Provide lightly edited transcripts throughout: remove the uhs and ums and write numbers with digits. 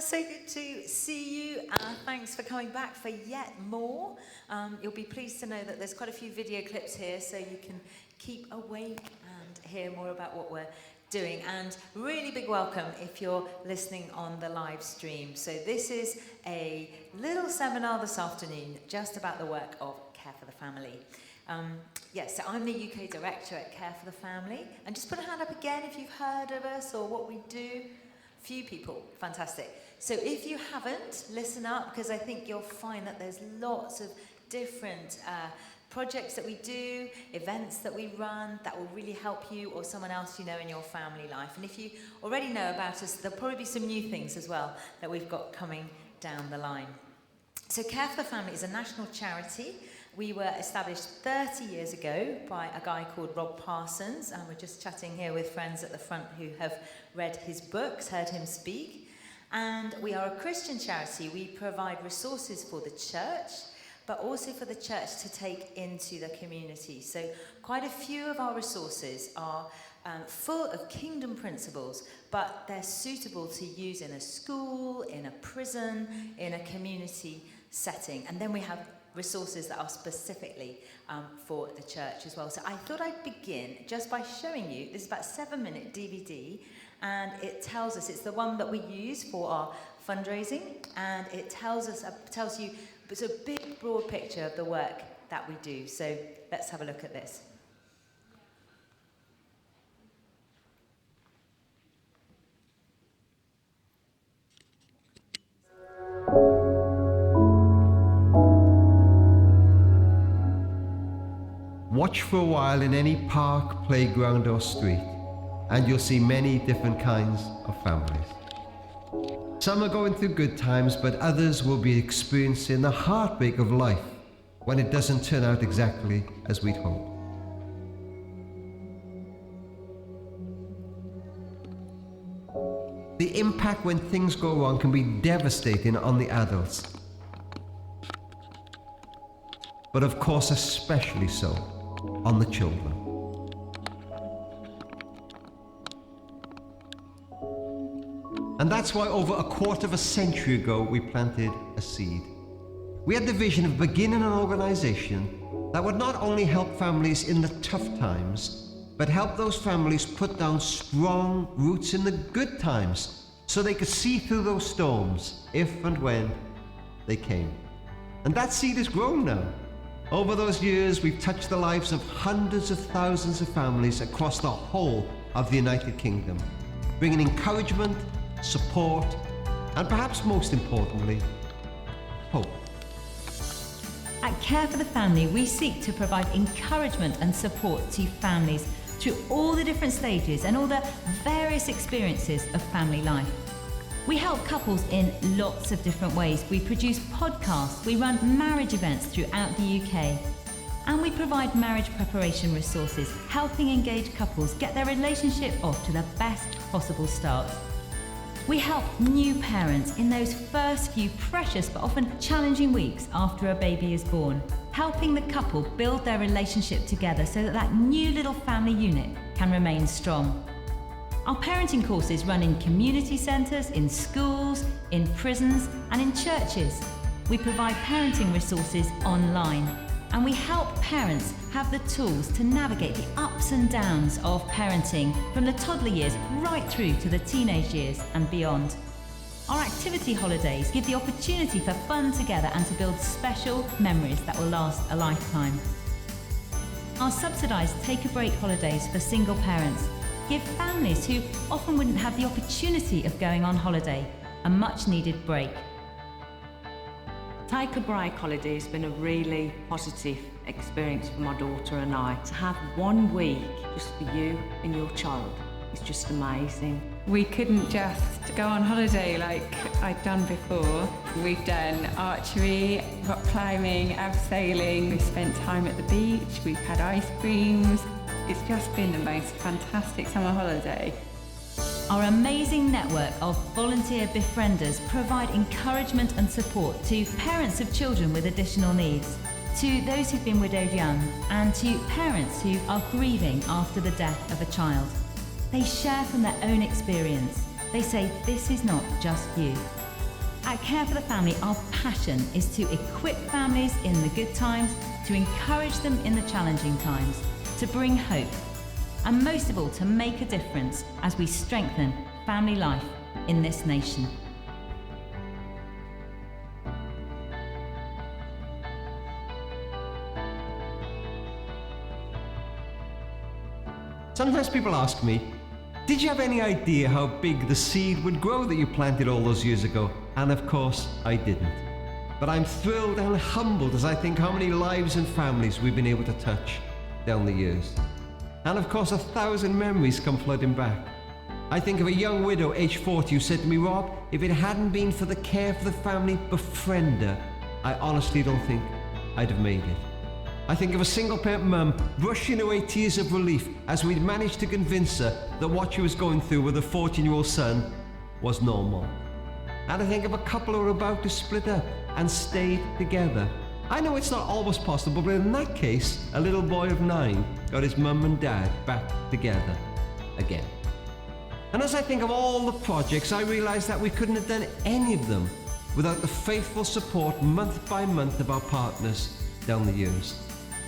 So good to see you. Thanks for coming back for yet more. You'll be pleased to know that there's quite a few video clips here so you can keep awake and hear more about what we're doing. And really big welcome if you're listening on the live stream. So this is a little seminar this afternoon just about the work of Care for the Family. So I'm the UK Director at Care for the Family. And just put a hand up again if you've heard of us or what we do. Few people, fantastic. So if you haven't, listen up, because I think you'll find that there's lots of different projects that we do, events that we run that will really help you or someone else you know in your family life. And if you already know about us, there'll probably be some new things as well that we've got coming down the line. So Care for the Family is a national charity. We were established 30 years ago by a guy called Rob Parsons, and we're just chatting here with friends at the front who have read his books, heard him speak. And we are a Christian charity. We provide resources for the church, but also for the church to take into the community. So quite a few of our resources are full of kingdom principles, but they're suitable to use in a school, in a prison, in a community setting. And then we have resources that are specifically for the church as well. So I thought I'd begin just by showing you, this is about a 7-minute DVD, and it tells us, it's the one that we use for our fundraising, and it tells you, it's a big, broad picture of the work that we do. So let's have a look at this. Watch for a while in any park, playground or street, and you'll see many different kinds of families. Some are going through good times, but others will be experiencing the heartbreak of life when it doesn't turn out exactly as we'd hoped. The impact when things go wrong can be devastating on the adults, but of course especially so on the children. And that's why over a quarter of a century ago we planted a seed. We had the vision of beginning an organization that would not only help families in the tough times, but help those families put down strong roots in the good times so they could see through those storms if and when they came. And that seed has grown now. Over those years, we've touched the lives of hundreds of thousands of families across the whole of the United Kingdom, bringing encouragement, support, and perhaps most importantly, hope. At Care for the Family, we seek to provide encouragement and support to families through all the different stages and all the various experiences of family life. We help couples in lots of different ways. We produce podcasts, we run marriage events throughout the UK, and we provide marriage preparation resources, helping engaged couples get their relationship off to the best possible start. We help new parents in those first few precious but often challenging weeks after a baby is born, helping the couple build their relationship together so that that new little family unit can remain strong. Our parenting courses run in community centres, in schools, in prisons and in churches. We provide parenting resources online, and we help parents have the tools to navigate the ups and downs of parenting from the toddler years right through to the teenage years and beyond. Our activity holidays give the opportunity for fun together and to build special memories that will last a lifetime. Our subsidised take-a-break holidays for single parents give families who often wouldn't have the opportunity of going on holiday a much-needed break. Take a break holiday has been a really positive experience for my daughter and I. To have 1 week just for you and your child is just amazing. We couldn't just go on holiday like I'd done before. We've done archery, rock climbing, abseiling. We've spent time at the beach, we've had ice creams. It's just been the most fantastic summer holiday. Our amazing network of volunteer befrienders provide encouragement and support to parents of children with additional needs, to those who've been widowed young, and to parents who are grieving after the death of a child. They share from their own experience. They say, this is not just you. At Care for the Family, our passion is to equip families in the good times, to encourage them in the challenging times, to bring hope, and most of all, to make a difference as we strengthen family life in this nation. Sometimes people ask me, did you have any idea how big the seed would grow that you planted all those years ago? And of course, I didn't. But I'm thrilled and humbled as I think how many lives and families we've been able to touch down the years. And of course, 1,000 memories come flooding back. I think of a young widow, age 40, who said to me, Rob, if it hadn't been for the Care for the Family befriender, I honestly don't think I'd have made it. I think of a single-parent mum brushing away tears of relief as we'd managed to convince her that what she was going through with a 14-year-old son was normal. And I think of a couple who are about to split up and stayed together. I know it's not always possible, but in that case, a little boy of 9 got his mum and dad back together again. And as I think of all the projects, I realise that we couldn't have done any of them without the faithful support month by month of our partners down the years.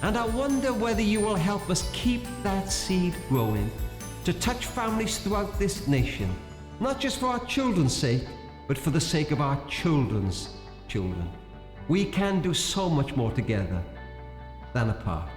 And I wonder whether you will help us keep that seed growing to touch families throughout this nation, not just for our children's sake, but for the sake of our children's children. We can do so much more together than apart.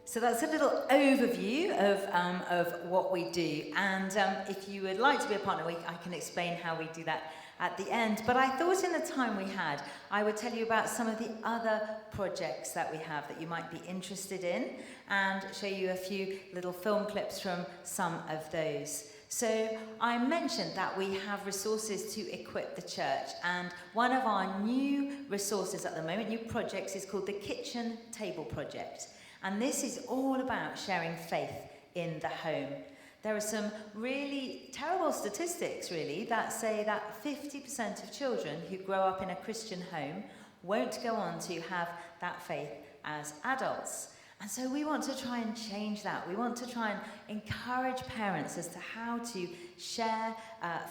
So that's a little overview of what we do. And if you would like to be a partner, I can explain how we do that at the end. But I thought in the time we had, I would tell you about some of the other projects that we have that you might be interested in and show you a few little film clips from some of those. So I mentioned that we have resources to equip the church, and one of our new resources at the moment, new projects, is called the Kitchen Table Project. And this is all about sharing faith in the home. There are some really terrible statistics, really, that say that 50% of children who grow up in a Christian home won't go on to have that faith as adults. And so we want to try and change that. We want to try and encourage parents as to how to share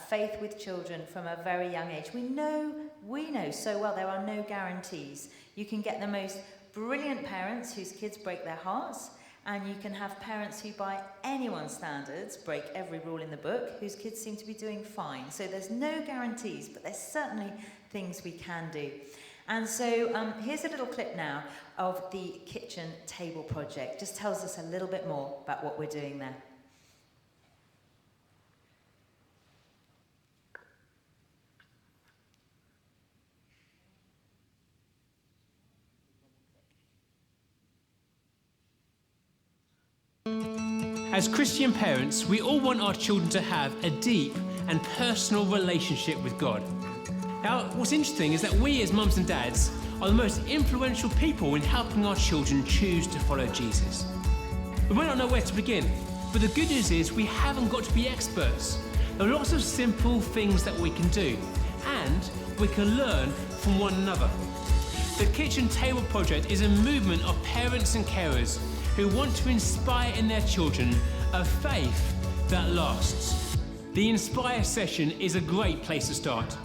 faith with children from a very young age. We know so well there are no guarantees. You can get the most brilliant parents whose kids break their hearts, and you can have parents who, by anyone's standards, break every rule in the book, whose kids seem to be doing fine. So there's no guarantees, but there's certainly things we can do. And so here's a little clip now of the Kitchen Table Project. Just tells us a little bit more about what we're doing there. As Christian parents, we all want our children to have a deep and personal relationship with God. Now, what's interesting is that we as mums and dads are the most influential people in helping our children choose to follow Jesus. We might not know where to begin, but the good news is we haven't got to be experts. There are lots of simple things that we can do, and we can learn from one another. The Kitchen Table Project is a movement of parents and carers who want to inspire in their children a faith that lasts. The Inspire session is a great place to start.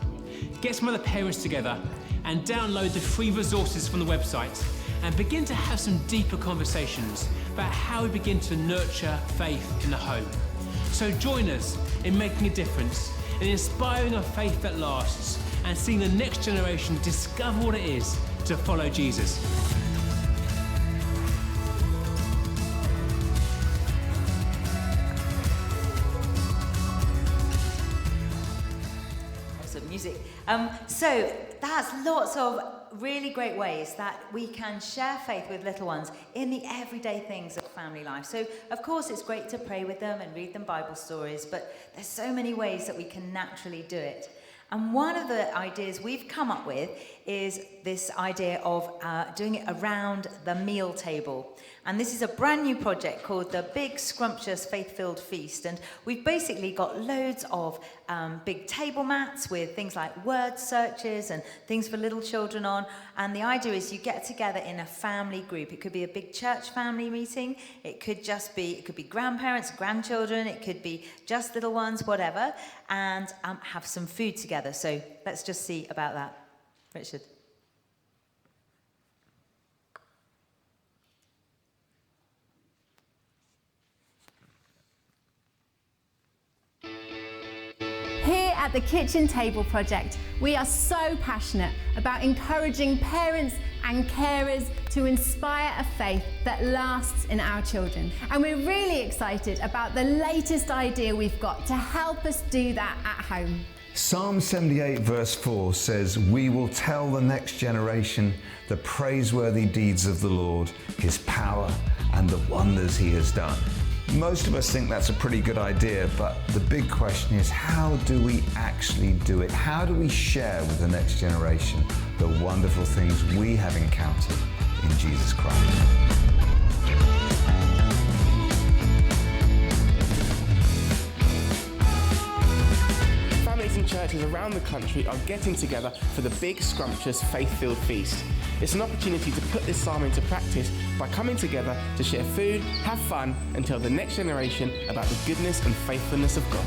Get some other parents together and download the free resources from the website and begin to have some deeper conversations about how we begin to nurture faith in the home. So join us in making a difference, in inspiring a faith that lasts, and seeing the next generation discover what it is to follow Jesus. Music. So that's lots of really great ways that we can share faith with little ones in the everyday things of family life. So of course it's great to pray with them and read them Bible stories, but there's so many ways that we can naturally do it. And one of the ideas we've come up with is this idea of doing it around the meal table. And this is a brand new project called the Big Scrumptious Faith-Filled Feast. And we've basically got loads of big table mats with things like word searches and things for little children on. And the idea is you get together in a family group. It could be a big church family meeting. It could be grandparents, grandchildren. It could be just little ones, whatever. And have some food together. So let's just see about that. Richard. Here at the Kitchen Table Project, we are so passionate about encouraging parents and carers to inspire a faith that lasts in our children. And we're really excited about the latest idea we've got to help us do that at home. Psalm 78 verse 4 says, "We will tell the next generation the praiseworthy deeds of the Lord, his power and the wonders he has done." Most of us think that's a pretty good idea, but the big question is, how do we actually do it? How do we share with the next generation the wonderful things we have encountered in Jesus Christ? Families and churches around the country are getting together for the Big Scrumptious Faith-Filled Feast. It's an opportunity to put this psalm into practice by coming together to share food, have fun, and tell the next generation about the goodness and faithfulness of God.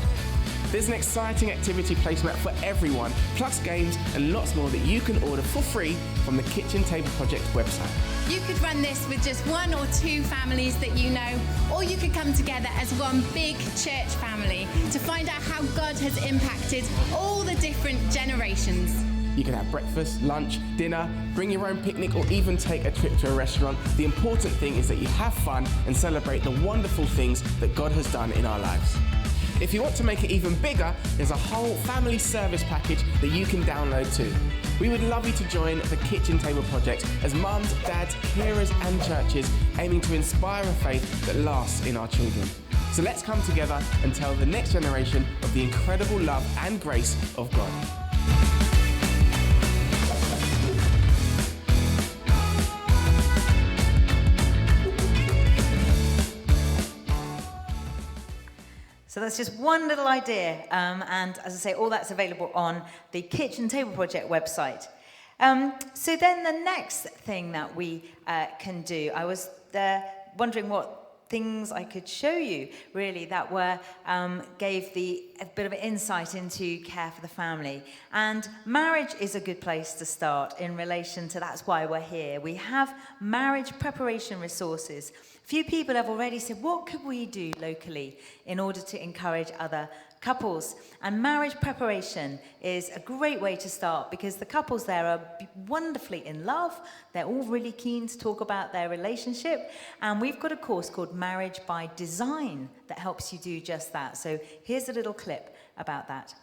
There's an exciting activity placemat for everyone, plus games and lots more that you can order for free from the Kitchen Table Project website. You could run this with just 1 or 2 families that you know, or you could come together as one big church family to find out how God has impacted all the different generations. You can have breakfast, lunch, dinner, bring your own picnic, or even take a trip to a restaurant. The important thing is that you have fun and celebrate the wonderful things that God has done in our lives. If you want to make it even bigger, there's a whole family service package that you can download too. We would love you to join the Kitchen Table Project as mums, dads, carers and churches aiming to inspire a faith that lasts in our children. So let's come together and tell the next generation of the incredible love and grace of God. So that's just one little idea, and as I say, all that's available on the Kitchen Table Project website. So then the next thing that we can do, I was wondering what things I could show you, really, that were gave a bit of an insight into care for the family. And marriage is a good place to start in relation to that's why we're here. We have marriage preparation resources. Few people have already said, what could we do locally in order to encourage other couples? And marriage preparation is a great way to start because the couples there are wonderfully in love. They're all really keen to talk about their relationship. And we've got a course called Marriage by Design that helps you do just that. So here's a little clip about that.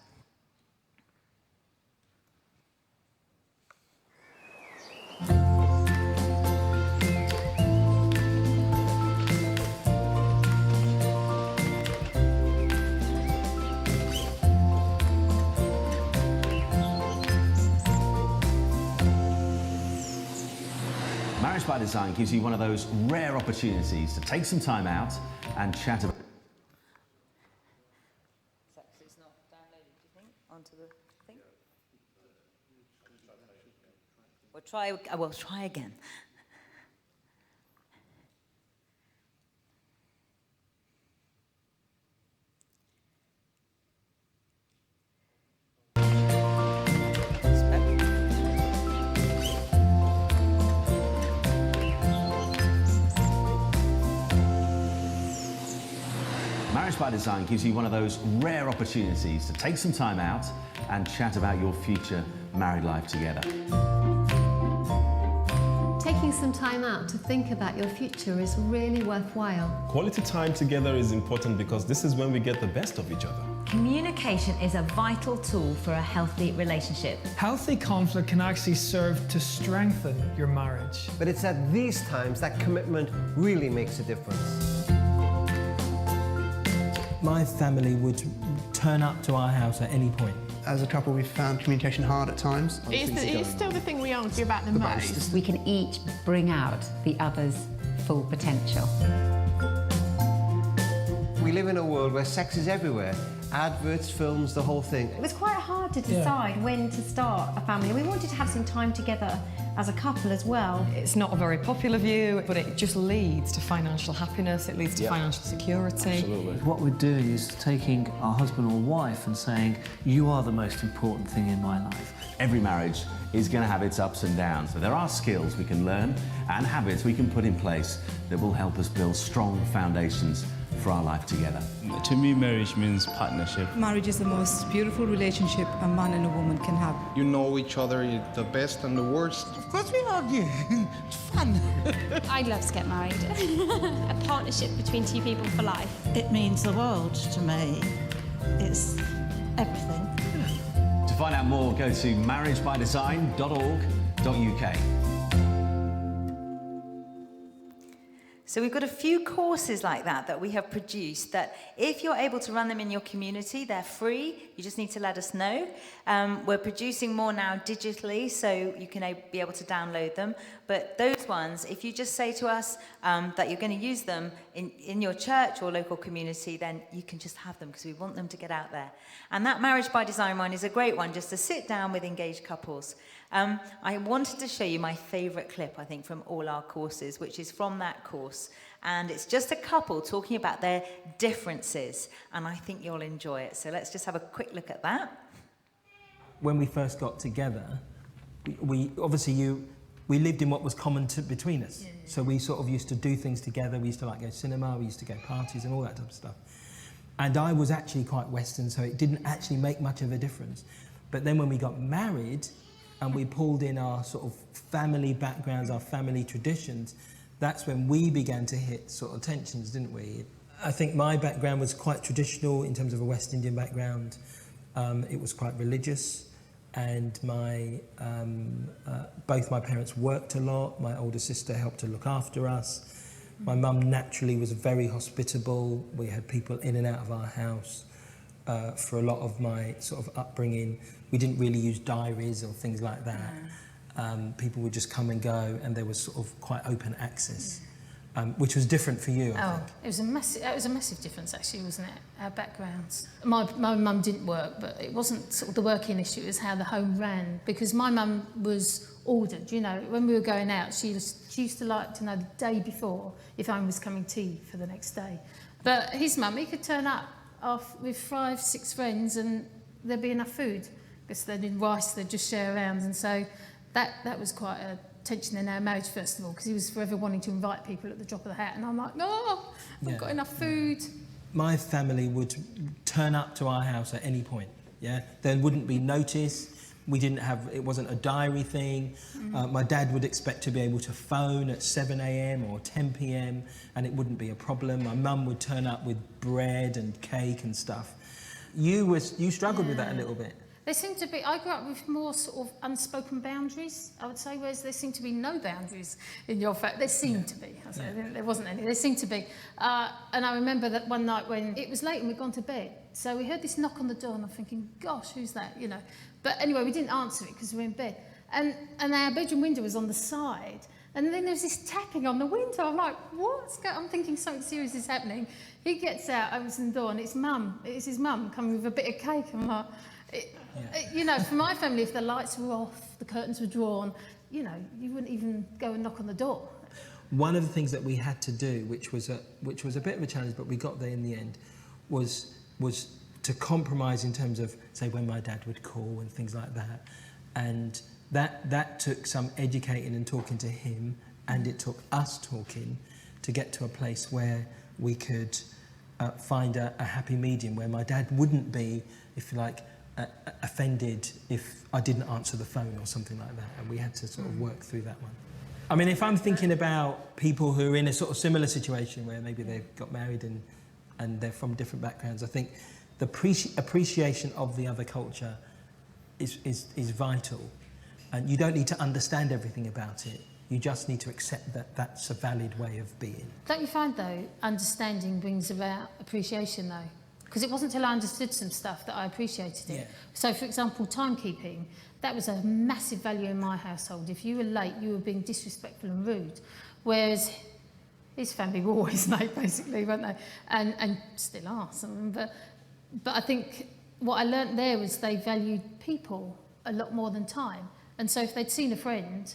Marriage by Design gives you one of those rare opportunities to take some time out and chat about... It's not downloaded, do you think, onto the thing? We'll try again. Marriage by Design gives you one of those rare opportunities to take some time out and chat about your future married life together. Taking some time out to think about your future is really worthwhile. Quality time together is important because this is when we get the best of each other. Communication is a vital tool for a healthy relationship. Healthy conflict can actually serve to strengthen your marriage. But it's at these times that commitment really makes a difference. My family would turn up to our house at any point. As a couple, we've found communication hard at times. It's still the thing we argue about the most. We can each bring out the other's full potential. We live in a world where sex is everywhere. Adverts, films, the whole thing. It was quite hard to decide when to start a family. We wanted to have some time together as a couple as well. It's not a very popular view, but it just leads to financial happiness, it leads to financial security. Absolutely. What we're doing is taking our husband or wife and saying, you are the most important thing in my life. Every marriage is going to have its ups and downs, but there are skills we can learn and habits we can put in place that will help us build strong foundations for our life together. To me, marriage means partnership. Marriage is the most beautiful relationship a man and a woman can have. You know each other, the best and the worst. Of course we argue. It's fun. I'd love to get married. A partnership between two people for life. It means the world to me. It's everything. To find out more, go to marriagebydesign.org.uk. So we've got a few courses like that we have produced that if you're able to run them in your community, they're free. You just need to let us know. We're producing more now digitally, so you can be able to download them. But those ones, if you just say to us that you're going to use them in your church or local community, then you can just have them because we want them to get out there. And that Marriage by Design one is a great one just to sit down with engaged couples. I wanted to show you my favourite clip, I think, from all our courses, which is from that course. And it's just a couple talking about their differences. And I think you'll enjoy it. So let's just have a quick look at that. When we first got together, we lived in what was common between us. Yeah. So we sort of used to do things together. We used to like go cinema, we used to go parties and all that type of stuff. And I was actually quite Western, so it didn't actually make much of a difference. But then when we got married, and we pulled in our sort of family backgrounds, our family traditions, that's when we began to hit sort of tensions, didn't we? I think my background was quite traditional in terms of a West Indian background. It was quite religious, and both my parents worked a lot. My older sister helped to look after us. My mum naturally was very hospitable. We had people in and out of our house. For a lot of my sort of upbringing, we didn't really use diaries or things like that. People would just come and go, and there was sort of quite open access, which was different for you, I think. It was a massive difference, actually, wasn't it? Our backgrounds. My mum didn't work, but it wasn't sort of the working issue, it was how the home ran. Because my mum was ordered, you know, when we were going out, she used to like to know the day before if I was coming tea for the next day. But his mum, he could turn up with 5, 6 friends and there'd be enough food because they did rice, they'd just share around, and so that was quite a tension in our marriage, first of all, because he was forever wanting to invite people at the drop of the hat, and I'm like, no, I've got enough food. My family would turn up to our house at any point, yeah? There wouldn't be notice. It wasn't a diary thing. My dad would expect to be able to phone at 7 a.m. or 10 p.m. and it wouldn't be a problem. My mum would turn up with bread and cake and stuff. You struggled with that a little bit. There seemed to be, I grew up with more sort of unspoken boundaries, I would say, whereas there seemed to be no boundaries in your family. There seemed to be. There wasn't any. There seemed to be. And I remember that one night when it was late and we'd gone to bed, so we heard this knock on the door and I'm thinking, gosh, who's that, you know? But anyway, we didn't answer it because we were in bed. And our bedroom window was on the side. And then there was this tapping on the window. I'm like, what's going on? I'm thinking something serious is happening. He gets out, opens the door, and it's his mum coming with a bit of cake. I'm like, you know, for my family, if the lights were off, the curtains were drawn, you know, you wouldn't even go and knock on the door. One of the things that we had to do, which was a bit of a challenge, but we got there in the end, was to compromise in terms of, say, when my dad would call and things like that. And that took some educating and talking to him, and it took us talking to get to a place where we could find a happy medium, where my dad wouldn't be, if you like, offended if I didn't answer the phone or something like that, and we had to sort of work through that one. I mean, if I'm thinking about people who are in a sort of similar situation where maybe they've got married and they're from different backgrounds, I think the appreciation of the other culture is vital, and you don't need to understand everything about it. You just need to accept that that's a valid way of being. Don't you find, though, understanding brings about appreciation, though? Because it wasn't until I understood some stuff that I appreciated it. Yeah. So, for example, timekeeping, that was a massive value in my household. If you were late, you were being disrespectful and rude. Whereas his family were always mate, basically, weren't they? And still are, some of them. But I think what I learnt there was they valued people a lot more than time. And so if they'd seen a friend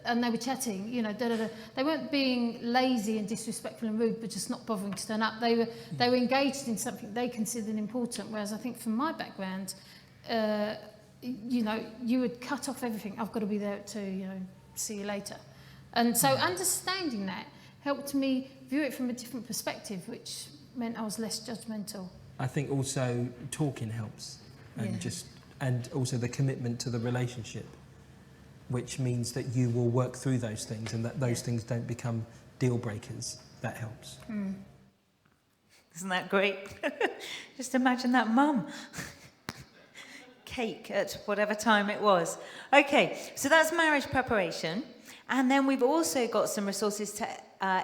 and they were chatting, you know, they weren't being lazy and disrespectful and rude, but just not bothering to turn up. They were engaged in something they considered important. Whereas I think from my background, you know, you would cut off everything. I've got to be there at 2, you know, see you later. And so understanding that helped me view it from a different perspective, which meant I was less judgmental. I think also talking helps, and and also the commitment to the relationship, which means that you will work through those things and that those things don't become deal breakers. That helps. Isn't that great? Just imagine that mum. Cake at whatever time it was. Okay, so that's marriage preparation. And then we've also got some resources to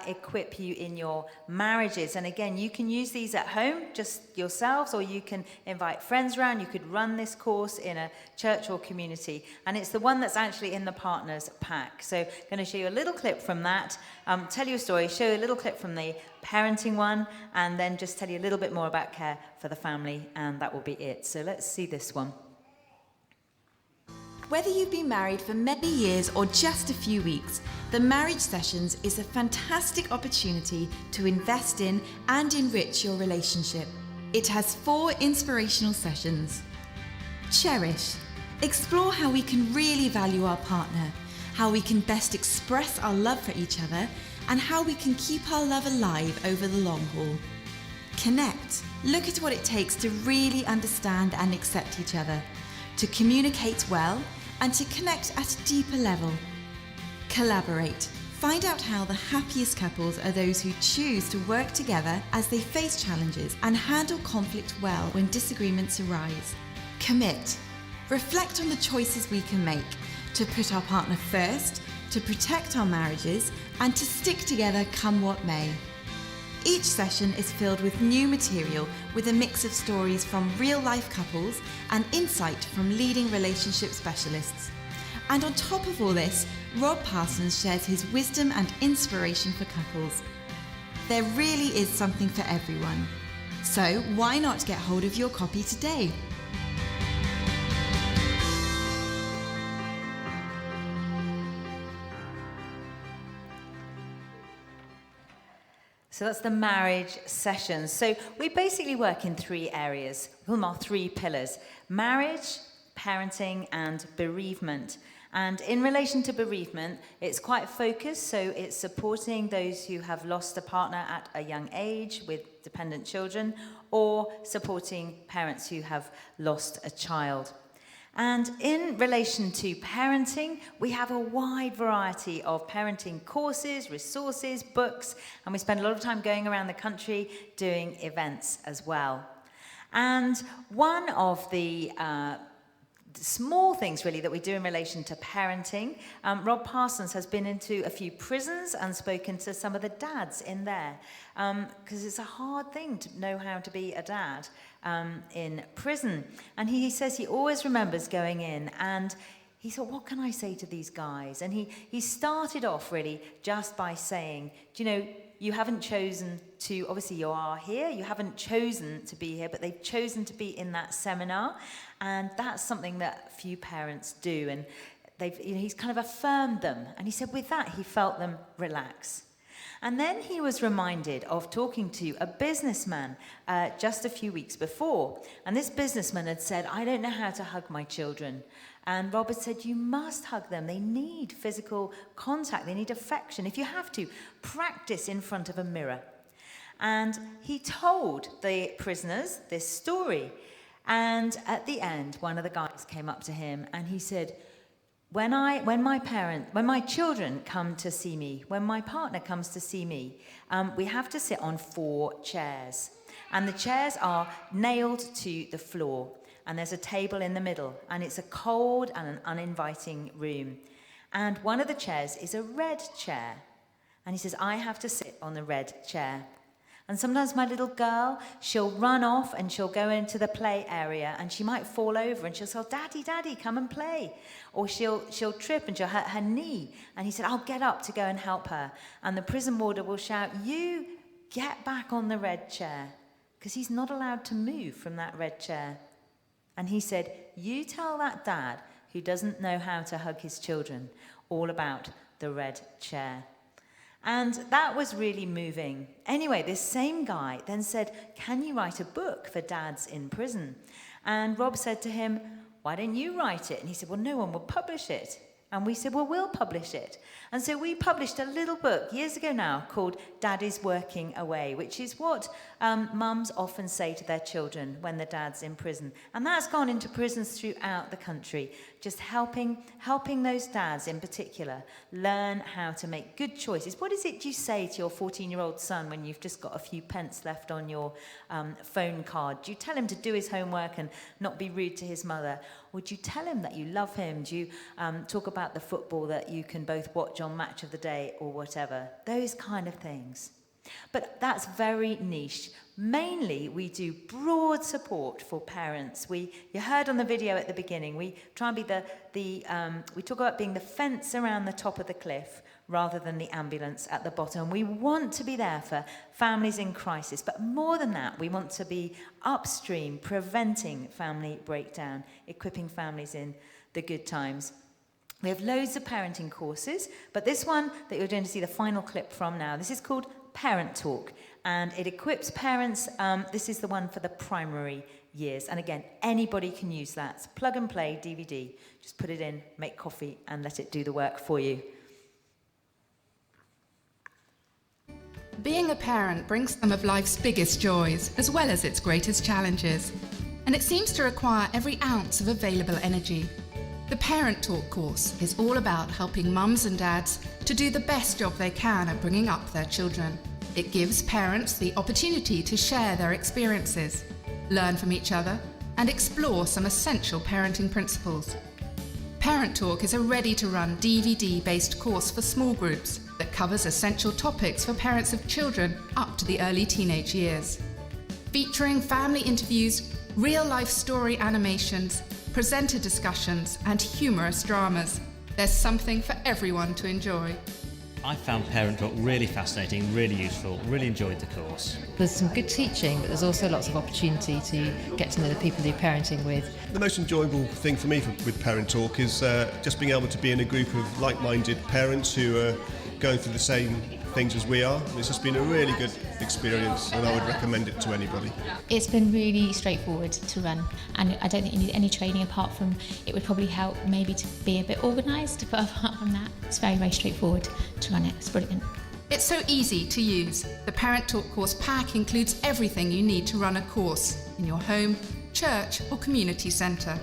equip you in your marriages. And again, you can use these at home, just yourselves, or you can invite friends around. You could run this course in a church or community. And it's the one that's actually in the partners pack. So I'm going to show you a little clip from that, tell you a story, show you a little clip from the parenting one, and then just tell you a little bit more about care for the family, and that will be it. So let's see this one. Whether you've been married for many years or just a few weeks, the Marriage Sessions is a fantastic opportunity to invest in and enrich your relationship. It has 4 inspirational sessions. Cherish. Explore how we can really value our partner, how we can best express our love for each other, and how we can keep our love alive over the long haul. Connect. Look at what it takes to really understand and accept each other, to communicate well, and to connect at a deeper level. Collaborate. Find out how the happiest couples are those who choose to work together as they face challenges and handle conflict well when disagreements arise. Commit. Reflect on the choices we can make to put our partner first, to protect our marriages, and to stick together come what may. Each session is filled with new material with a mix of stories from real-life couples and insight from leading relationship specialists. And on top of all this, Rob Parsons shares his wisdom and inspiration for couples. There really is something for everyone. So why not get hold of your copy today? So that's the marriage sessions. So we basically work in 3 areas. We call them our 3 pillars: marriage, parenting, and bereavement. And in relation to bereavement, it's quite focused. So it's supporting those who have lost a partner at a young age with dependent children, or supporting parents who have lost a child. And in relation to parenting, we have a wide variety of parenting courses, resources, books, and we spend a lot of time going around the country doing events as well. And one of the small things really that we do in relation to parenting, Rob Parsons has been into a few prisons and spoken to some of the dads in there, because it's a hard thing to know how to be a dad in prison. And he says he always remembers going in and he thought, what can I say to these guys? And he started off really just by saying, do you know, you haven't chosen to, obviously you are here, you haven't chosen to be here, but they've chosen to be in that seminar. And that's something that few parents do. And he's kind of affirmed them. And he said with that, he felt them relax. And then he was reminded of talking to a businessman just a few weeks before. And this businessman had said, I don't know how to hug my children. And Robert said, you must hug them. They need physical contact. They need affection. If you have to, practice in front of a mirror. And he told the prisoners this story. And at the end, one of the guys came up to him and he said, when my children come to see me, when my partner comes to see me, we have to sit on 4 chairs. And the chairs are nailed to the floor. And there's a table in the middle. And it's a cold and an uninviting room. And one of the chairs is a red chair. And he says, I have to sit on the red chair. And sometimes my little girl, she'll run off and she'll go into the play area and she might fall over and she'll say, Daddy, Daddy, come and play. Or she'll trip and she'll hurt her knee. And he said, I'll get up to go and help her. And the prison warder will shout, you get back on the red chair. Because he's not allowed to move from that red chair. And he said, you tell that dad who doesn't know how to hug his children all about the red chair. And that was really moving. Anyway, this same guy then said, can you write a book for dads in prison? And Rob said to him, why don't you write it? And he said, well, no one will publish it. And we said, well, we'll publish it. And so we published a little book years ago now called Daddy's Working Away, which is what mums often say to their children when the dad's in prison. And that's gone into prisons throughout the country, just helping those dads in particular learn how to make good choices. What is it you say to your 14-year-old son when you've just got a few pence left on your phone card? Do you tell him to do his homework and not be rude to his mother? Would you tell him that you love him? Do you talk about the football that you can both watch on Match of the Day or whatever? Those kind of things. But that's very niche. Mainly, we do broad support for parents. You heard on the video at the beginning, we try and be we talk about being the fence around the top of the cliff rather than the ambulance at the bottom. We want to be there for families in crisis, but more than that, we want to be upstream, preventing family breakdown, equipping families in the good times. We have loads of parenting courses, but this one that you're going to see the final clip from now, this is called Parent Talk, and it equips parents. This is the one for the primary years, and again, anybody can use that. It's plug and play DVD. Just put it in, make coffee, and let it do the work for you. Being a parent brings some of life's biggest joys, as well as its greatest challenges, and it seems to require every ounce of available energy. The Parent Talk course is all about helping mums and dads to do the best job they can at bringing up their children. It gives parents the opportunity to share their experiences, learn from each other, and explore some essential parenting principles. Parent Talk is a ready-to-run DVD-based course for small groups that covers essential topics for parents of children up to the early teenage years. Featuring family interviews, real-life story animations, presenter discussions, and humorous dramas. There's something for everyone to enjoy. I found Parent Talk really fascinating, really useful, really enjoyed the course. There's some good teaching, but there's also lots of opportunity to get to know the people you're parenting with. The most enjoyable thing for me with Parent Talk is just being able to be in a group of like-minded parents who are going through the same things as we are. It's just been a really good experience, and I would recommend it to anybody. It's been really straightforward to run, and I don't think you need any training apart from it would probably help maybe to be a bit organised, but apart from that, it's very, very straightforward to run it. It's brilliant. It's so easy to use. The Parent Talk course pack includes everything you need to run a course in your home, church or community centre.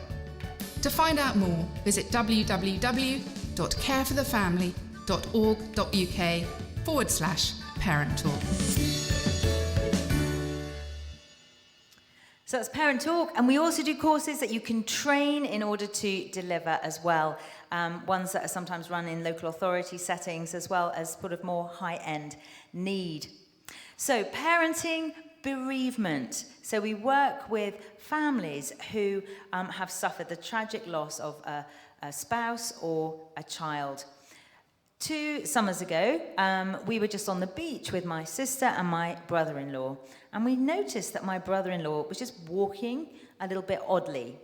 To find out more, visit www.carefurthefamily.org.uk/Parent Talk. So that's Parent Talk, and we also do courses that you can train in order to deliver as well. Ones that are sometimes run in local authority settings as well as sort of more high-end need. So parenting, bereavement. So we work with families who have suffered the tragic loss of a spouse or a child. 2 summers ago, we were just on the beach with my sister and my brother-in-law, and we noticed that my brother-in-law was just walking a little bit oddly,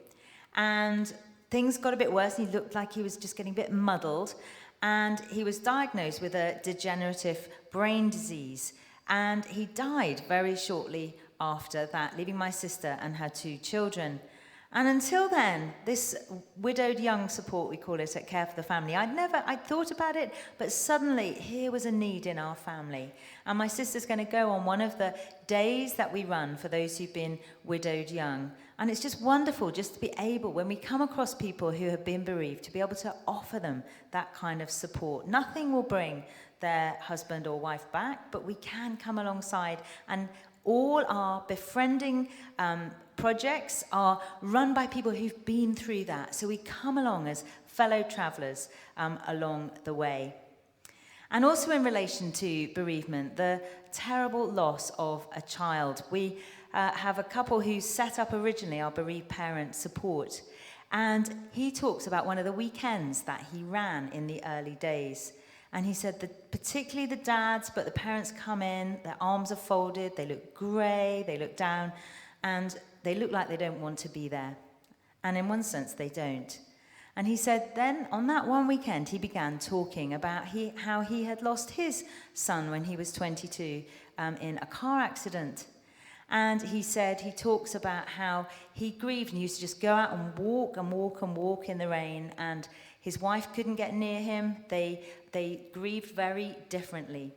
and things got a bit worse. He looked like he was just getting a bit muddled, and he was diagnosed with a degenerative brain disease, and he died very shortly after that, leaving my sister and her 2 children. And until then, this widowed young support, we call it at Care for the Family, I'd thought about it, but suddenly here was a need in our family. And my sister's going to go on one of the days that we run for those who've been widowed young. And it's just wonderful just to be able, when we come across people who have been bereaved, to be able to offer them that kind of support. Nothing will bring their husband or wife back, but we can come alongside, and all our befriending projects are run by people who've been through that. So we come along as fellow travellers along the way. And also in relation to bereavement, the terrible loss of a child. We have a couple who set up originally our bereaved parent support, and he talks about one of the weekends that he ran in the early days. And he said that particularly the dads, but the parents come in, their arms are folded, they look grey, they look down, and they look like they don't want to be there. And in one sense, they don't. And he said then, on that one weekend, he began talking about how he had lost his son when he was 22 in a car accident. And he said, he talks about how he grieved and he used to just go out and walk and walk and walk in the rain, and his wife couldn't get near him. They grieved very differently.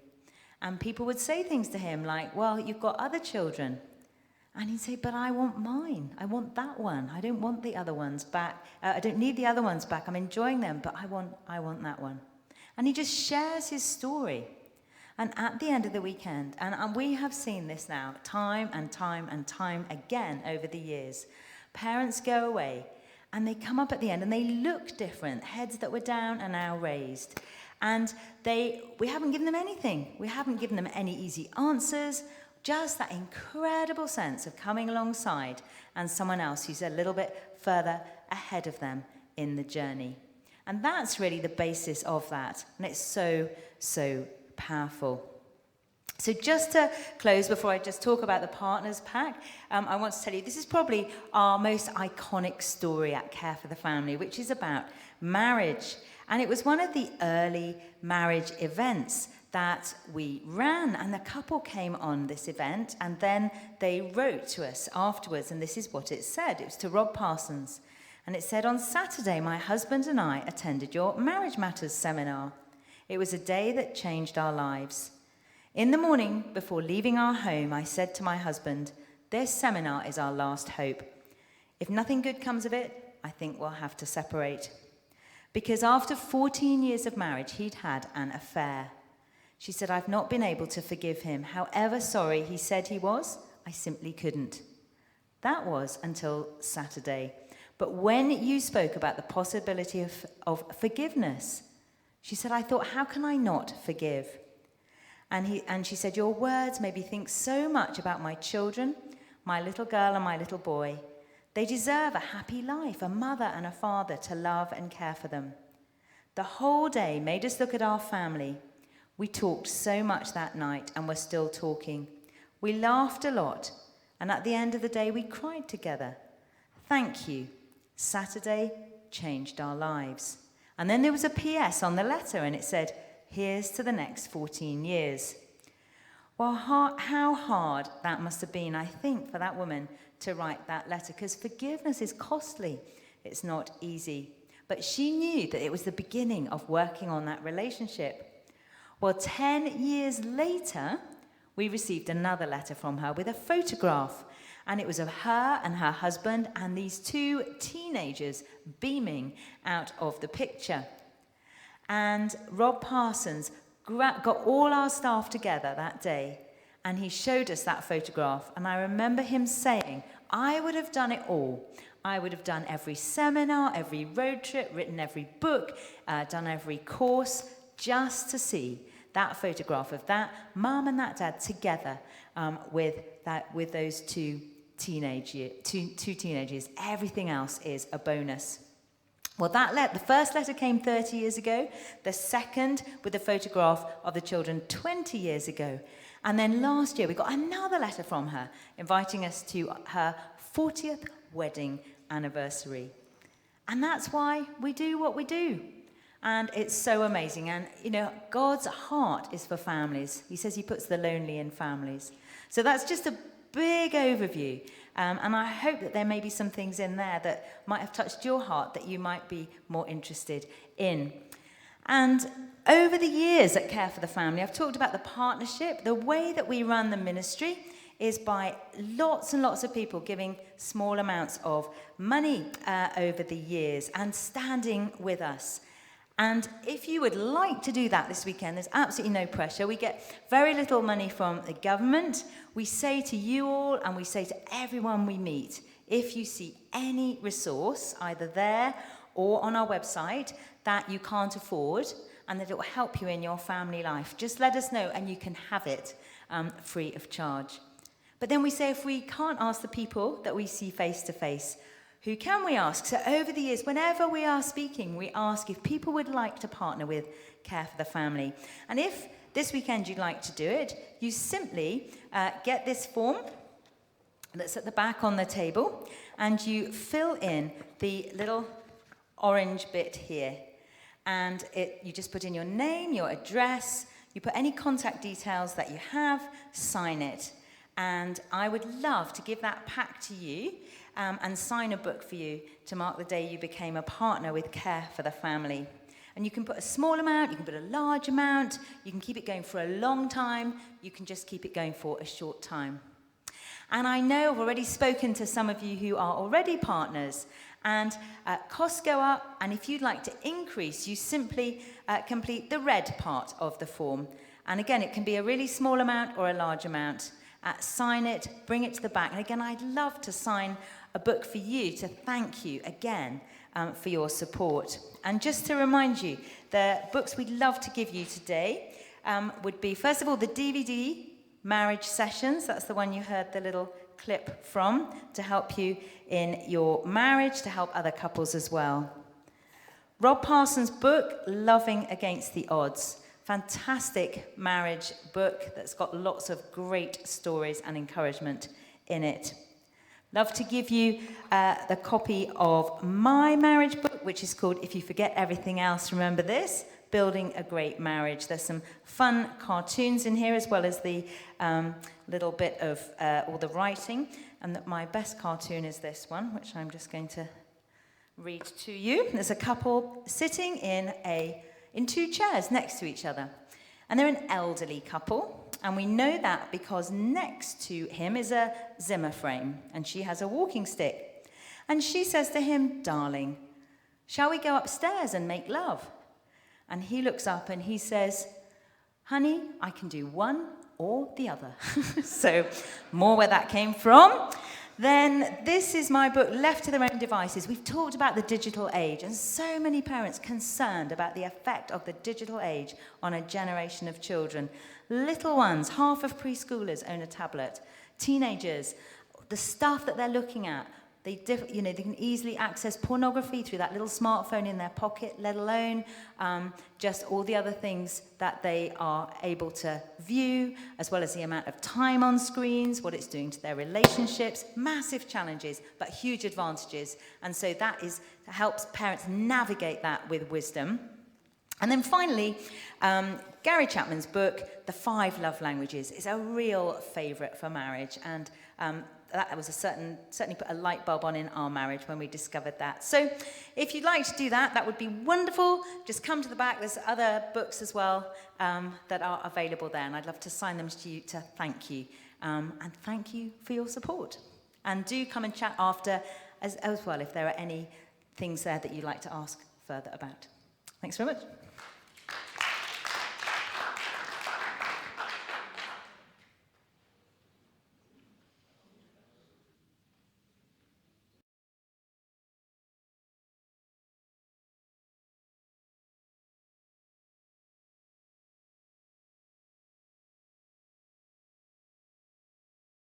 And people would say things to him like, well, you've got other children. And he'd say, but I want mine. I want that one. I don't want the other ones back. I don't need the other ones back. I'm enjoying them, but I want that one. And he just shares his story. And at the end of the weekend, and we have seen this now time and time and time again over the years, parents go away and they come up at the end and they look different. Heads that were down are now raised. And we haven't given them anything. We haven't given them any easy answers. Just that incredible sense of coming alongside and someone else who's a little bit further ahead of them in the journey. And that's really the basis of that. And it's so, so powerful. So just to close, before I just talk about the Partners Pack, I want to tell you this is probably our most iconic story at Care for the Family, which is about marriage. And it was one of the early marriage events that we ran, and the couple came on this event, and then they wrote to us afterwards, and this is what it said. It was to Rob Parsons, and it said, on Saturday, my husband and I attended your Marriage Matters seminar. It was a day that changed our lives. In the morning, before leaving our home, I said to my husband, this seminar is our last hope. If nothing good comes of it, I think we'll have to separate. Because after 14 years of marriage, he'd had an affair. She said, I've not been able to forgive him. However sorry he said he was, I simply couldn't. That was until Saturday. But when you spoke about the possibility of forgiveness, she said, I thought, how can I not forgive? And she said, your words made me think so much about my children, my little girl and my little boy. They deserve a happy life, a mother and a father to love and care for them. The whole day made us look at our family. We talked so much that night, and we're still talking. We laughed a lot, and at the end of the day, we cried together. Thank you. Saturday changed our lives. And then there was a PS on the letter, and it said, here's to the next 14 years. Well, how hard that must have been, I think, for that woman to write that letter, because forgiveness is costly. It's not easy. But she knew that it was the beginning of working on that relationship. Well, 10 years later, we received another letter from her with a photograph, and it was of her and her husband and these two teenagers beaming out of the picture. And Rob Parsons got all our staff together that day, and he showed us that photograph, and I remember him saying, I would have done it all. I would have done every seminar, every road trip, written every book, done every course, just to see that photograph of that mum and that dad together with those two teenagers. Everything else is a bonus. Well, the first letter came 30 years ago, the second with the photograph of the children 20 years ago. And then last year we got another letter from her inviting us to her 40th wedding anniversary. And that's why we do what we do. And it's so amazing. And, you know, God's heart is for families. He says he puts the lonely in families. So that's just a big overview. And I hope that there may be some things in there that might have touched your heart that you might be more interested in. And over the years at Care for the Family, I've talked about the partnership. The way that we run the ministry is by lots and lots of people giving small amounts of money over the years and standing with us. And if you would like to do that this weekend, there's absolutely no pressure. We get very little money from the government. We say to you all, and we say to everyone we meet, if you see any resource, either there or on our website, that you can't afford, and that it will help you in your family life. Just let us know and you can have it free of charge. But then we say, if we can't ask the people that we see face to face, who can we ask? So over the years, whenever we are speaking, we ask if people would like to partner with Care for the Family. And if this weekend you'd like to do it, you simply get this form that's at the back on the table, and you fill in the little orange bit here. And you just put in your name, your address, you put any contact details that you have, sign it. And I would love to give that pack to you and sign a book for you to mark the day you became a partner with Care for the Family. And you can put a small amount, you can put a large amount, you can keep it going for a long time, you can just keep it going for a short time. And I know I've already spoken to some of you who are already partners, and costs go up, and if you'd like to increase, you simply complete the red part of the form. And again, it can be a really small amount or a large amount. Sign it, bring it to the back. And again, I'd love to sign a book for you to thank you again for your support. And just to remind you, the books we'd love to give you today would be, first of all, the DVD Marriage Sessions. That's the one you heard the little clip from, to help you in your marriage, to help other couples as well. Rob Parsons' book, Loving Against the Odds. Fantastic marriage book that's got lots of great stories and encouragement in it. Love to give you the copy of my marriage book, which is called If You Forget Everything Else, Remember This, Building a Great Marriage. There's some fun cartoons in here, as well as the little bit of all the writing. And my best cartoon is this one, which I'm just going to read to you. There's a couple sitting in two chairs next to each other. And they're an elderly couple. And we know that because next to him is a Zimmer frame, and she has a walking stick. And she says to him, "Darling, shall we go upstairs and make love?" And he looks up and he says, "Honey, I can do one or the other." So more where that came from. Then this is my book, Left to Their Own Devices. We've talked about the digital age, and so many parents concerned about the effect of the digital age on a generation of children. Little ones, half of preschoolers own a tablet. Teenagers, the stuff that they're looking at, they can easily access pornography through that little smartphone in their pocket, let alone just all the other things that they are able to view, as well as the amount of time on screens, what it's doing to their relationships. Massive challenges, but huge advantages. And so that helps parents navigate that with wisdom. And then finally, Gary Chapman's book, The 5 Love Languages, is a real favourite for marriage. And that was certainly put a light bulb on in our marriage when we discovered that. So if you'd like to do that, that would be wonderful. Just come to the back. There's other books as well that are available there, and I'd love to sign them to you to thank you. And thank you for your support. And do come and chat after as well if there are any things there that you'd like to ask further about. Thanks very much.